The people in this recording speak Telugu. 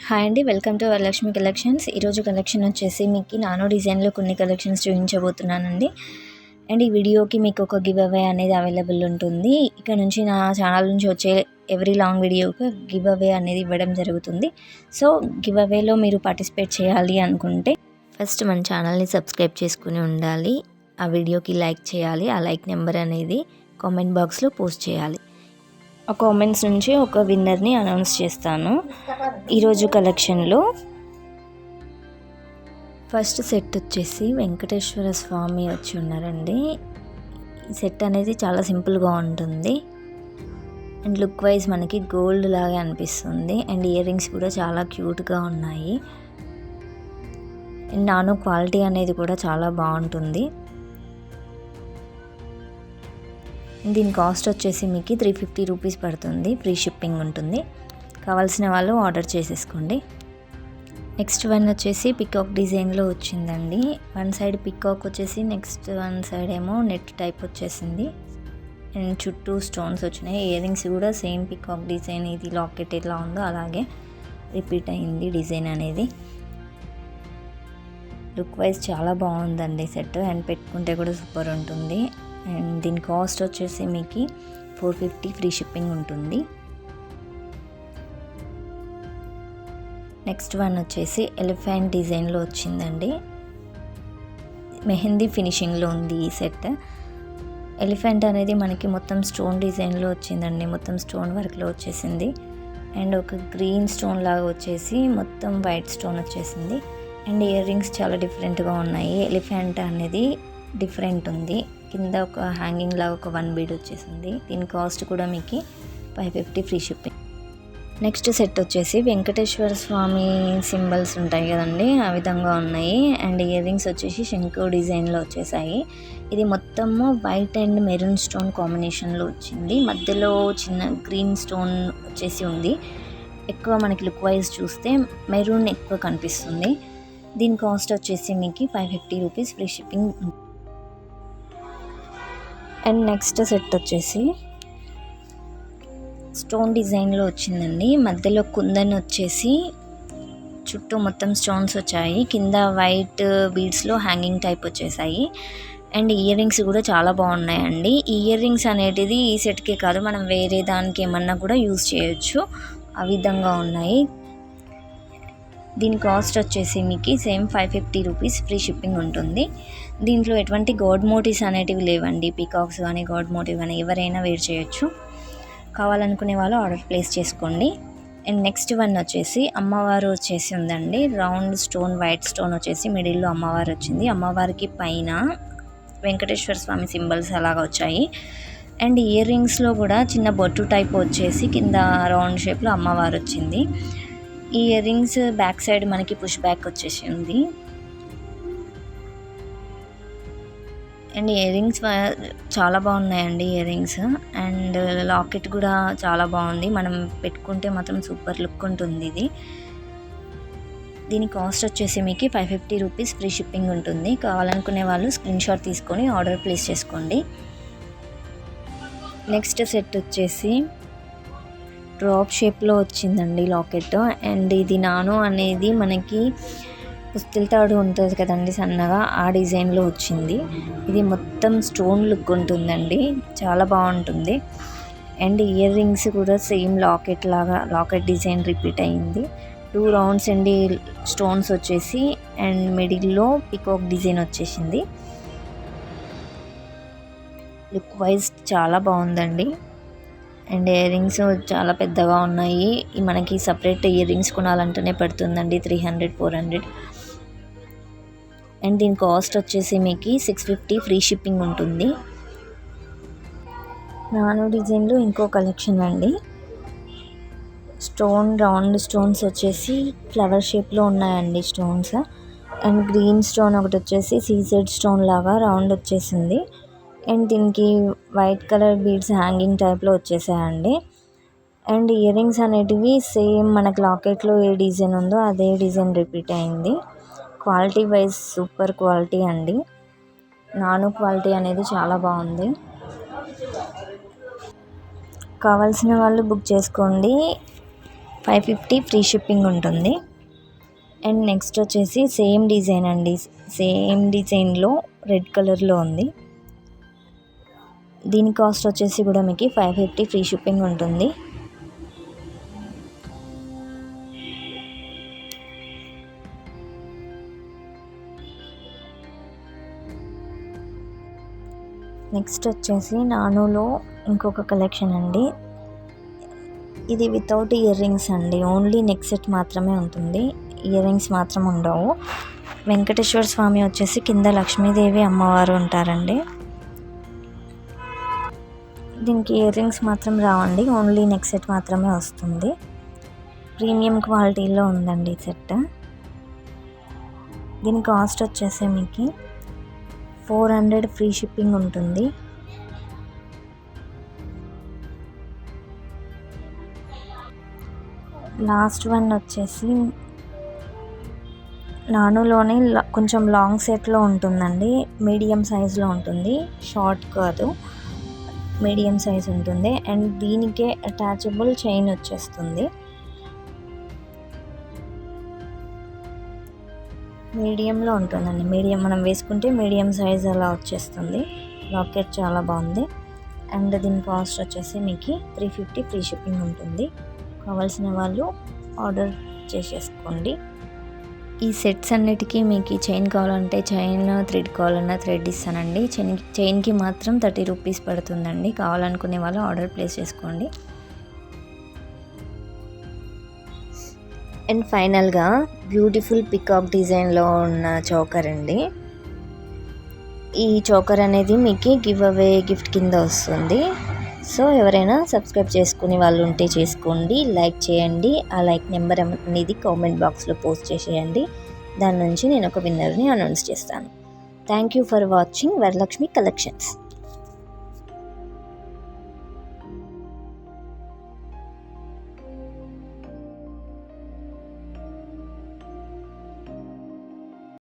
హాయ్ అండి, వెల్కమ్ టు వరలక్ష్మి కలెక్షన్స్. ఈరోజు కలెక్షన్ వచ్చేసి మీకు నానో డిజైన్లో కొన్ని కలెక్షన్స్ చూపించబోతున్నానండి. అండ్ ఈ వీడియోకి మీకు ఒక గివ్ అవే అనేది అవైలబుల్ ఉంటుంది. ఇక్కడ నుంచి నా ఛానల్ నుంచి వచ్చే ఎవ్రీ లాంగ్ వీడియోకి గివ్ అవే అనేది ఇవ్వడం జరుగుతుంది. సో గివ్ అవేలో మీరు పార్టిసిపేట్ చేయాలి అనుకుంటే ఫస్ట్ మన ఛానల్ని సబ్స్క్రైబ్ చేసుకుని ఉండాలి. ఆ వీడియోకి లైక్ చేయాలి. ఆ లైక్ నెంబర్ అనేది కామెంట్ బాక్స్లో పోస్ట్ చేయాలి. ఆ కామెంట్స్ నుంచి ఒక విన్నర్ని అనౌన్స్ చేస్తాను. ఈరోజు కలెక్షన్లో ఫస్ట్ సెట్ వచ్చేసి వెంకటేశ్వర స్వామి వచ్చి ఉన్నారండి. ఈ సెట్ అనేది చాలా సింపుల్గా ఉంటుంది అండ్ లుక్ వైజ్ మనకి గోల్డ్ లాగా అనిపిస్తుంది. అండ్ ఇయర్ రింగ్స్ కూడా చాలా క్యూట్గా ఉన్నాయి. అండ్ నానో క్వాలిటీ అనేది కూడా చాలా బాగుంటుంది. దీని కాస్ట్ వచ్చేసి మీకు 350 రూపీస్ పడుతుంది. ఫ్రీ షిప్పింగ్ ఉంటుంది. కావాల్సిన వాళ్ళు ఆర్డర్ చేసేసుకోండి. నెక్స్ట్ వన్ వచ్చేసి పికాక్ డిజైన్లో వచ్చిందండి. వన్ సైడ్ పికాక్ వచ్చేసి నెక్స్ట్ వన్ సైడ్ ఏమో నెట్ టైప్ వచ్చేసింది అండ్ చుట్టూ స్టోన్స్ వచ్చినాయి. ఇయర్ రింగ్స్ కూడా సేమ్ పికాక్ డిజైన్, ఇది లాకెట్ ఎలా ఉందో అలాగే రిపీట్ అయింది డిజైన్ అనేది. లుక్ వైజ్ చాలా బాగుందండి సెట్. అండ్ పెట్టుకుంటే కూడా సూపర్ ఉంటుంది. అండ్ దీని కాస్ట్ వచ్చేసి మీకు 450 ఫ్రీ షిప్పింగ్ ఉంటుంది. నెక్స్ట్ వన్ వచ్చేసి ఎలిఫెంట్ డిజైన్లో వచ్చిందండి. మెహందీ ఫినిషింగ్లో ఉంది ఈ సెట్. ఎలిఫెంట్ అనేది మనకి మొత్తం స్టోన్ డిజైన్లో వచ్చిందండి. మొత్తం స్టోన్ వర్క్లో వచ్చేసింది. అండ్ ఒక గ్రీన్ స్టోన్ లాగా వచ్చేసి మొత్తం వైట్ స్టోన్ వచ్చేసింది. అండ్ ఇయర్ రింగ్స్ చాలా డిఫరెంట్గా ఉన్నాయి. ఎలిఫెంట్ అనేది డిఫరెంట్ ఉంది. కింద ఒక హ్యాంగింగ్ లాగా ఒక 1 బీడ్ వచ్చేసింది. దీని కాస్ట్ కూడా మీకు 550 ఫ్రీ షిప్పింగ్. నెక్స్ట్ సెట్ వచ్చేసి వెంకటేశ్వర స్వామి సింబల్స్ ఉంటాయి కదండి, ఆ విధంగా ఉన్నాయి. అండ్ ఇయర్ రింగ్స్ వచ్చేసి శంకు డిజైన్లో వచ్చేసాయి. ఇది మొత్తము వైట్ అండ్ మెరూన్ స్టోన్ కాంబినేషన్లో వచ్చింది. మధ్యలో చిన్న గ్రీన్ స్టోన్ వచ్చేసి ఉంది. ఎక్కువ మనకి లుక్ వైజ్ చూస్తే మెరూన్ ఎక్కువ కనిపిస్తుంది. దీని కాస్ట్ వచ్చేసి మీకు 550 rupees free shipping. And next set వచ్చేసి స్టోన్ డిజైన్లో వచ్చిందండి. మధ్యలో కుందన్ వచ్చేసి చుట్టూ మొత్తం స్టోన్స్ వచ్చాయి. కింద వైట్ బీడ్స్లో హ్యాంగింగ్ టైప్ వచ్చేసాయి. అండ్ ఇయర్ రింగ్స్ కూడా చాలా బాగున్నాయండి. ఈ ఇయర్ రింగ్స్ అనేటిది ఈ సెట్కే కాదు, మనం వేరే దానికి ఏమన్నా కూడా యూజ్ చేయొచ్చు. ఆ విధంగా ఉన్నాయి. దీని కాస్ట్ వచ్చేసి మీకు సేమ్ 550 రూపీస్ ఫ్రీ షిప్పింగ్ ఉంటుంది. దీంట్లో ఎటువంటి గాడ్ మోటివ్స్ అనేటివి లేవండి. పీకాక్స్ కానీ గాడ్ మోటివ్ కానీ ఎవరైనా వేర్ చేయొచ్చు. కావాలనుకునే వాళ్ళు ఆర్డర్ ప్లేస్ చేసుకోండి. అండ్ నెక్స్ట్ వన్ వచ్చేసి అమ్మవారు వచ్చేసి ఉందండి. రౌండ్ స్టోన్ వైట్ స్టోన్ వచ్చేసి మిడిల్లో అమ్మవారు వచ్చింది. అమ్మవారికి పైన వెంకటేశ్వర స్వామి సింబల్స్ అలాగా వచ్చాయి. అండ్ ఇయర్ రింగ్స్లో కూడా చిన్న బొట్టు టైప్ వచ్చేసి కింద రౌండ్ షేప్లో అమ్మవారు వచ్చింది. ఈ ఇయర్ రింగ్స్ బ్యాక్ సైడ్ మనకి పుష్ బ్యాక్ వచ్చేసి ఉంది. అండ్ ఇయర్ రింగ్స్ చాలా బాగున్నాయండి ఇయర్ రింగ్స్. అండ్ లాకెట్ కూడా చాలా బాగుంది. మనం పెట్టుకుంటే మాత్రం సూపర్ లుక్ ఉంటుంది ఇది. దీని కాస్ట్ వచ్చేసి మీకు 550 రూపీస్ ఫ్రీ షిప్పింగ్ ఉంటుంది. కావాలనుకునే వాళ్ళు స్క్రీన్ షాట్ తీసుకొని ఆర్డర్ ప్లేస్ చేసుకోండి. నెక్స్ట్ సెట్ వచ్చేసి డ్రాప్ షేప్లో వచ్చిందండి లాకెట్. అండ్ ఇది నానో అనేది మనకి పుస్తల తాడు ఉంటుంది కదండి సన్నగా, ఆ డిజైన్లో వచ్చింది. ఇది మొత్తం స్టోన్ లుక్ ఉంటుందండి, చాలా బాగుంటుంది. అండ్ ఇయర్ రింగ్స్ కూడా సేమ్ లాకెట్ లాగా లాకెట్ డిజైన్ రిపీట్ అయింది. 2 రౌండ్స్ అండి స్టోన్స్ వచ్చేసి అండ్ మిడిల్లో పికాక్ డిజైన్ వచ్చేసింది. లుక్ వైజ్ చాలా బాగుందండి. అండ్ ఇయర్ రింగ్స్ చాలా పెద్దగా ఉన్నాయి. మనకి సపరేట్ ఇయర్ రింగ్స్ కొనాలంటేనే పడుతుందండి 300-400. అండ్ దీని కాస్ట్ వచ్చేసి మీకు 650 ఫ్రీ షిప్పింగ్ ఉంటుంది. నానో డిజైన్లో ఇంకో కలెక్షన్ అండి. స్టోన్ రౌండ్ స్టోన్స్ వచ్చేసి ఫ్లవర్ షేప్లో ఉన్నాయండి స్టోన్స్. అండ్ గ్రీన్ స్టోన్ ఒకటి వచ్చేసి సీజెడ్ స్టోన్ లాగా రౌండ్ వచ్చేసింది. అండ్ దీనికి వైట్ కలర్ బీడ్స్ హ్యాంగింగ్ టైప్లో వచ్చేసాయండి. అండ్ ఇయర్ రింగ్స్ అనేటివి సేమ్ మనకు లాకెట్లో ఏ డిజైన్ ఉందో అదే డిజైన్ రిపీట్ అయింది. క్వాలిటీ వైజ్ సూపర్ క్వాలిటీ అండి. నానో క్వాలిటీ అనేది చాలా బాగుంది. కావాల్సిన వాళ్ళు బుక్ చేసుకోండి. 550 ఫ్రీ షిప్పింగ్ ఉంటుంది. అండ్ నెక్స్ట్ వచ్చేసి సేమ్ డిజైన్ అండి, సేమ్ డిజైన్లో రెడ్ కలర్లో ఉంది. దీని కాస్ట్ వచ్చేసి కూడా మీకు 550 ఫ్రీ షిప్పింగ్ ఉంటుంది. నెక్స్ట్ వచ్చేసి నానులో ఇంకొక కలెక్షన్ అండి. ఇది వితౌట్ ఇయర్ రింగ్స్ అండి, ఓన్లీ నెక్ సెట్ మాత్రమే ఉంటుంది, ఇయర్ రింగ్స్ మాత్రం ఉండవు. వెంకటేశ్వర స్వామి వచ్చేసి కింద లక్ష్మీదేవి అమ్మవారు ఉంటారండి. దీనికి ఇయర్ రింగ్స్ మాత్రం రావండి, ఓన్లీ నెక్ సెట్ మాత్రమే వస్తుంది. ప్రీమియం క్వాలిటీలో ఉందండి ఈ సెట్. దీని కాస్ట్ వచ్చేసి మీకు 400 ఫ్రీ షిప్పింగ్ ఉంటుంది. లాస్ట్ వన్ వచ్చేసి నానులోనే కొంచెం లాంగ్ సెట్లో ఉంటుందండి, మీడియం సైజులో ఉంటుంది, షార్ట్ కాదు, మీడియం సైజ్ ఉంటుంది. అండ్ దీనికే అటాచబుల్ చైన్ వచ్చేస్తుంది. మీడియంలో ఉంటుందండి, మీడియం మనం వేసుకుంటే మీడియం సైజ్ అలా వచ్చేస్తుంది. లాకెట్ చాలా బాగుంది. అండ్ దీని కాస్ట్ వచ్చేసి మీకు 350 ఫ్రీ షిప్పింగ్ ఉంటుంది. కావాల్సిన వాళ్ళు ఆర్డర్ చేసేసుకోండి. ఈ సెట్స్ అన్నిటికీ మీకు చైన్ కావాలంటే చైన్, థ్రెడ్ కావాలన్నా థ్రెడ్ ఇస్తానండి. చైన్కి మాత్రం 30 రూపీస్ పడుతుందండి. కావాలనుకునే వాళ్ళు ఆర్డర్ ప్లేస్ చేసుకోండి. అండ్ ఫైనల్గా బ్యూటిఫుల్ పికాక్ డిజైన్లో ఉన్న చోకర్ అండి. ఈ చోకర్ అనేది మీకు గివ్ అవే గిఫ్ట్ కింద వస్తుంది. సో ఎవరైనా సబ్స్క్రైబ్ చేసుకునే వాళ్ళు ఉంటే చేసుకోండి, లైక్ చేయండి. ఆ లైక్ నెంబర్ అనేది కామెంట్ బాక్స్లో పోస్ట్ చేసేయండి. దాని నుంచి నేను ఒక విన్నర్ని అనౌన్స్ చేస్తాను. Thank you for watching Varalakshmi collections.